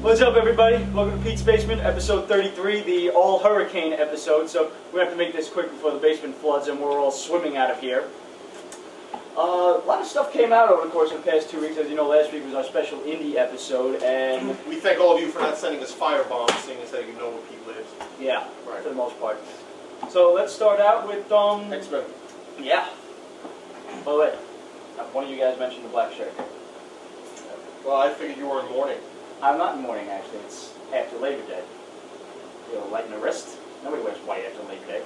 What's up, everybody? Welcome to Pete's Basement, episode 33, the all-hurricane episode. So we have to make this quick before the basement floods and we're all swimming out of here. A lot of stuff came out over the course of the past 2 weeks. As you know, last week was our special indie episode, and we thank all of you for not sending us firebombs, seeing as how you know where Pete lives. yeah, right. For the most part. So let's start out with X-Men. Yeah. By the way, one of you guys mentioned the black shirt. Well, I figured you were in mourning. I'm not in mourning, actually. It's after Labor Day. You know, light in the wrist. Nobody wears white after Labor Day.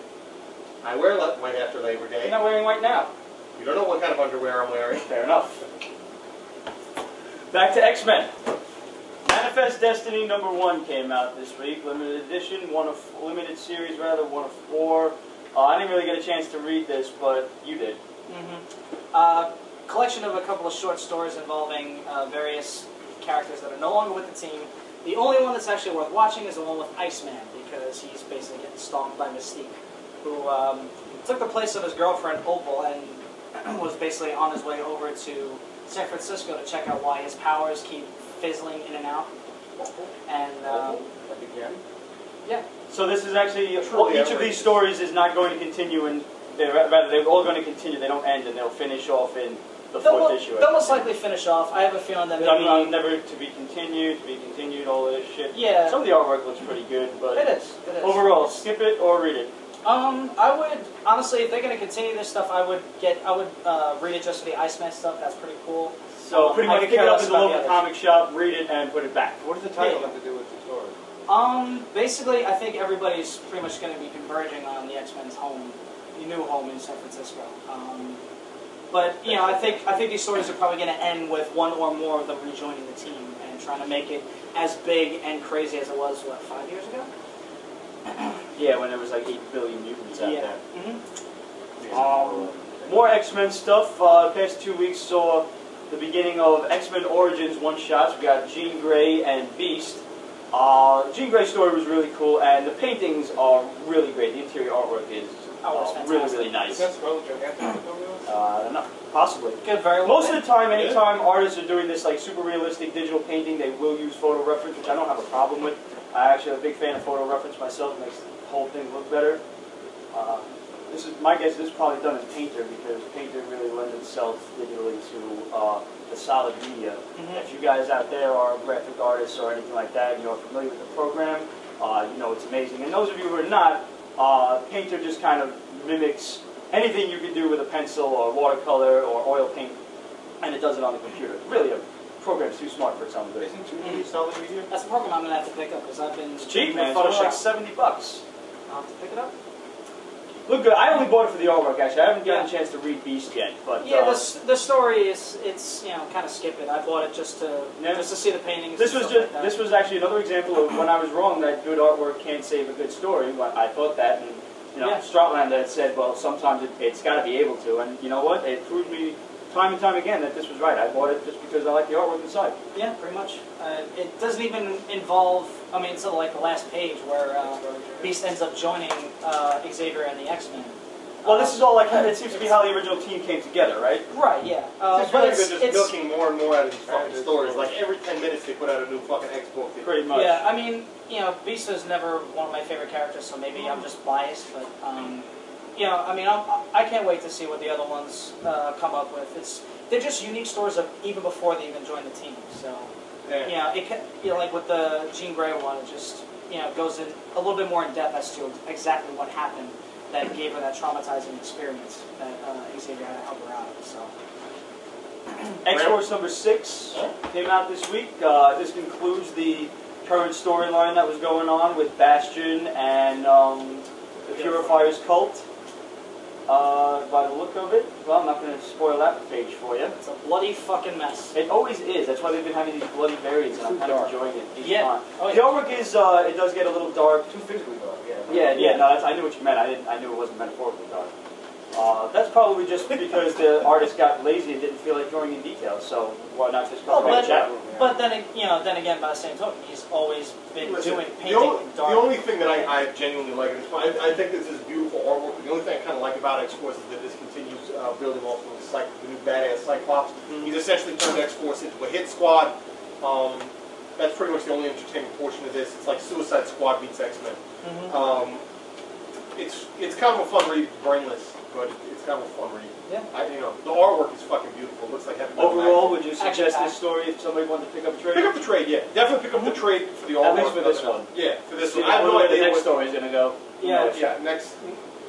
I wear white after Labor Day. You're not wearing white now. You don't know what kind of underwear I'm wearing. Fair enough. Back to X-Men. Manifest Destiny #1 came out this week. Limited edition, limited series rather, 1 of 4. I didn't really get a chance to read this, but you did. Collection of a couple of short stories involving various characters that are no longer with the team. The only one that's actually worth watching is the one with Iceman, because he's basically getting stalked by Mystique, who took the place of his girlfriend Opal and was basically on his way over to San Francisco to check out why his powers keep fizzling in and out. And yeah. So this is actually each of these stories is not going to continue, and they're all going to continue. They don't end, and they'll finish off in the 4th issue. They'll most likely finish off. I have a feeling that maybe never to be continued, all of this shit. Yeah. Some of the artwork looks pretty good, but it is. Overall, skip it or read it. I would honestly, if they're going to continue this stuff, I would read it just for the Iceman stuff. That's pretty cool. So pretty much pick it up in the local comic shop, read it, and put it back. What does the title have to do with the story? Basically, I think everybody's pretty much going to be converging on the X-Men's home, the new home in San Francisco. But you know, I think these stories are probably going to end with one or more of them rejoining the team and trying to make it as big and crazy as it was, what, 5 years ago? Yeah, when there was like 8 billion mutants out there. Mm-hmm. More X-Men stuff. Past 2 weeks saw the beginning of X-Men Origins one-shots. We got Jean Grey and Beast. Jean Grey's story was really cool, and the paintings are really great. The interior artwork is really nice. That's Scarlett Johansson. I don't know. Possibly. Most of the time, anytime artists are doing this like super realistic digital painting, they will use photo reference, which I don't have a problem with. I actually am a big fan of photo reference myself. It makes the whole thing look better. This is my guess. This is probably done in Painter because Painter really lends itself digitally to the solid media. If you guys out there are graphic artists or anything like that, and you're familiar with the program, you know it's amazing. And those of you who are not, Painter just kind of mimics anything you can do with a pencil or watercolor or oil paint, and it does it on the computer. Really, a program's too smart for its own good. Isn't 2D solid media? That's a program I'm going to have to pick up because I've been... It's cheap, man. It's only like $70. I'll have to pick it up. Look good. I only bought it for the artwork, actually. I haven't gotten a chance to read Beast yet, but yeah, the story it's you know kind of skip it. I bought it just to see the paintings. This was actually another example of when I was wrong that good artwork can't save a good story. I thought that, and you know, Stratlander had said, well, sometimes it's got to be able to, and you know what? It proved me time and time again that this was right. I bought it just because I like the artwork inside. Yeah, pretty much. It doesn't even involve, I mean, until like the last page where Beast ends up joining Xavier and the X-Men. Well, this is all like, it seems to be how the original team came together, right? Right, yeah. It's really been just milking more and more out of these fucking stories. Like every 10 minutes they put out a new fucking X-book. Pretty much. Yeah, I mean, you know, Beast was never one of my favorite characters, so maybe I'm just biased, but you know, I mean, I can't wait to see what the other ones come up with. They're just unique stories of even before they even joined the team. So, yeah, you know, like with the Jean Grey one, it just goes in a little bit more in depth as to exactly what happened that gave her that traumatizing experience that Xavier had to help her out of. So, X-Force #6 came out this week. This concludes the current storyline that was going on with Bastion and the Purifier's cult. By the look of it, well, I'm not going to spoil that page for you. It's a bloody fucking mess. It always is. That's why they've been having these bloody variants, and I'm kind of enjoying it. Yeah. The artwork is, it does get a little dark. Too physically dark, Yeah. No, I knew what you meant. I knew it wasn't metaphorically dark. That's probably just because the artist got lazy and didn't feel like drawing in detail. So why not just go right chat? But then again, by the same token, he's always been doing painting dark. The only thing that I genuinely like, I think this is beautiful artwork. But the only thing I kind of like about X-Force is that this continues building off of the new badass Cyclops. He's essentially turned X-Force into a hit squad. That's pretty much the only entertaining portion of this. It's like Suicide Squad meets X-Men. It's kind of a fun read, brainless, but it's kind of a fun read. Yeah. The artwork is fucking beautiful. It looks like heavy metal Overall, magazine. would you suggest this story if somebody wanted to pick up a trade? Pick up the trade, yeah. Definitely pick up the trade for the artwork. At least for this one. Yeah, for this See, one. I have no where the idea next what story is going to go. Yeah, next.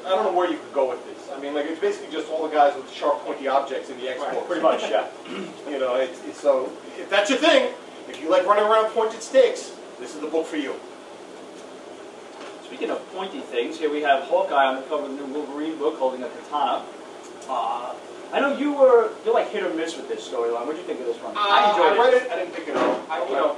I don't know where you could go with this. I mean, like, it's basically just all the guys with sharp, pointy objects in the X-Books. Right, pretty much, yeah. It's so, if that's your thing, if you like running around pointed sticks, this is the book for you. Speaking of pointy things, here we have Hawkeye on the cover of the new Wolverine book holding a katana. I know you're like hit or miss with this storyline. What did you think of this one? I enjoyed it. I read it. I didn't pick it up.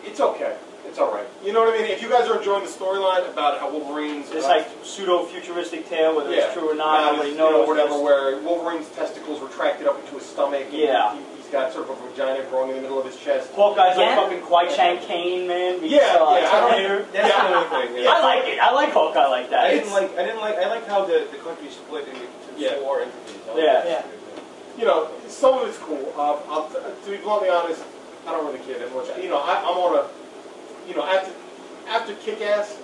It's okay. It's all right. You know what I mean? If you guys are enjoying the storyline about how Wolverine's this like pseudo-futuristic tale, whether it's true or not, nobody knows. knows. Whatever, where Wolverine's testicles retracted up into his stomach. Yeah. He's got sort of a vagina growing in the middle of his chest. Hawkeye's like fucking Kwai-Chang Kane, man. I like it. I like Hawkeye like that. I like how the country split into 4 entities. Some of it's cool. To be bluntly honest, I don't really care that much. I'm on a, after Kick-Ass,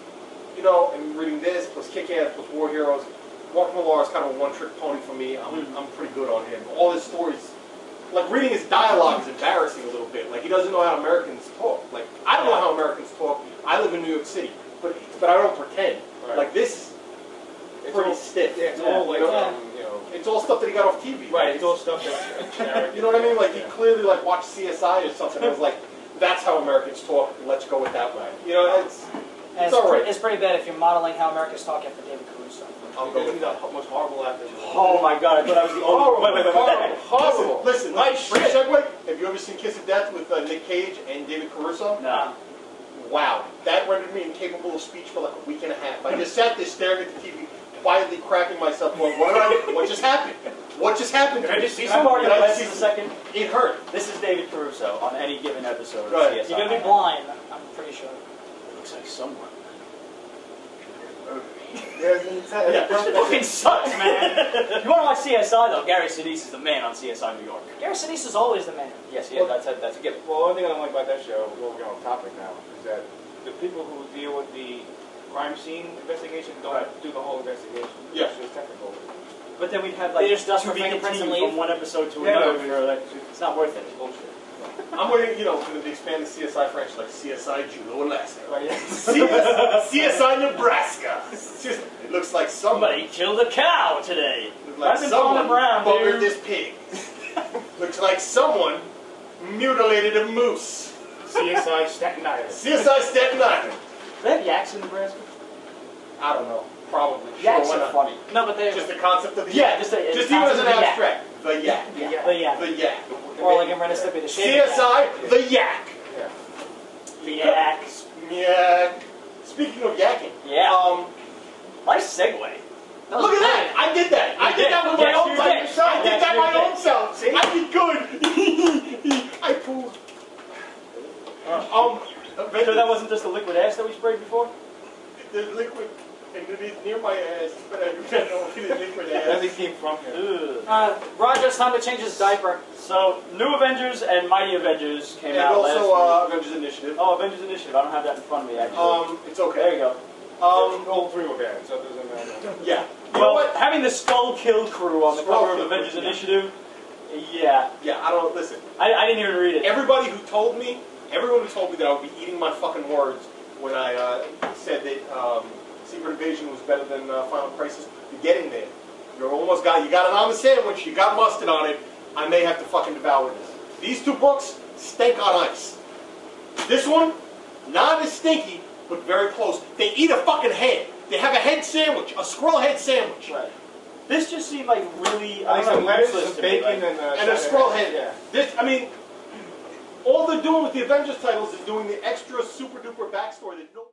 and reading this plus Kick-Ass plus War Heroes, Mark Millar is kind of a one-trick pony for me. I'm pretty good on him. All his stories, like reading his dialogue is embarrassing a little bit. Like he doesn't know how Americans talk. Like I don't know how Americans talk. I live in New York City, but I don't pretend. Right. Like this, it's pretty stiff. Yeah, it's all like it's all stuff that he got off TV. Right. It's all stuff that's charity. You know what I mean? Like he clearly like watched CSI or something. It was like, that's how Americans talk. Let's go with that way. It's all right. It's pretty bad if you're modeling how Americans talk after David Caruso. I'll go with that. Most horrible actor. Oh my god! I thought I was the only. Wait. Horrible. Listen, nice segue. Have you ever seen Kiss of Death with Nick Cage and David Caruso? Nah. Wow, that rendered me incapable of speech for like a week and a half. I just sat there staring at the TV, quietly cracking myself, going, what just happened? What just happened? Can I just see some more? Can I see a second? It hurt. This is David Caruso on any given episode of Right. CSI. You're gonna be blind, I'm pretty sure. It looks like someone. It fucking sucks, man. You want to watch CSI though? Gary Sinise is the man on CSI New York. Gary Sinise is always the man. Yes, yeah, that's a given. Well, one thing I don't like about that show, we're on topic now, is that the people who deal with the crime scene investigation don't do the whole investigation. Yeah. It's just technical. But then we'd have like They just dust to for be fingerprints and continued leave. from one episode to Yeah, another. no, Like, it's not worth it. It's bullshit. I'm waiting, for the expanded CSI franchise, like CSI Juneau, Alaska. Right, yeah. CSI Nebraska. It looks like Somebody killed a cow today. Looks like I've been someone following around, buggered dude. this pig. Looks like someone mutilated a moose. CSI Staten Island. CSI Staten Island. Do they have yaks in Nebraska? I don't know. Probably. Yaks why are not? funny. No, but they're Just the concept of the Yeah, yak. just even as an abstract. The yak. the yak. The yak. Or like in Ren and Stimpy, the shaving CSI, the yak. The yak. Yak. Speaking of yakking. Yeah. Nice segue. Look at that! I did that! I did that with my own self! I did that my own self! See? I did good! I pulled. So that wasn't just the liquid ass that we sprayed before? The liquid, and it is near my ass, but I don't know if it is liquid ass. Where they came from here. Roger, it's time to change his diaper. So, New Avengers and Mighty Avengers came And out also last week. Avengers Initiative. Oh, Avengers Initiative. I don't have that in front of me, actually. It's okay. There you go. All 3 were bad, so it doesn't matter. Yeah. Well, having the Skull Kill crew on the Skull cover of Kill Avengers Crew, yeah. Initiative, yeah. Yeah, I don't, listen. I didn't even read it. Everyone who told me that I would be eating my fucking words when I said that Secret Invasion was better than Final Crisis, you're getting there. You got it on the sandwich, you got mustard on it, I may have to fucking devour this. These 2 books stink on ice. This one, not as stinky, but very close. They eat a fucking head. They have a head sandwich, a squirrel head sandwich. Right. This just seemed like really, Like some lettuce, useless some to me, bacon, like- And a squirrel head. Yeah. This, I mean, all they're doing with the Avengers titles is doing the extra super duper backstory that no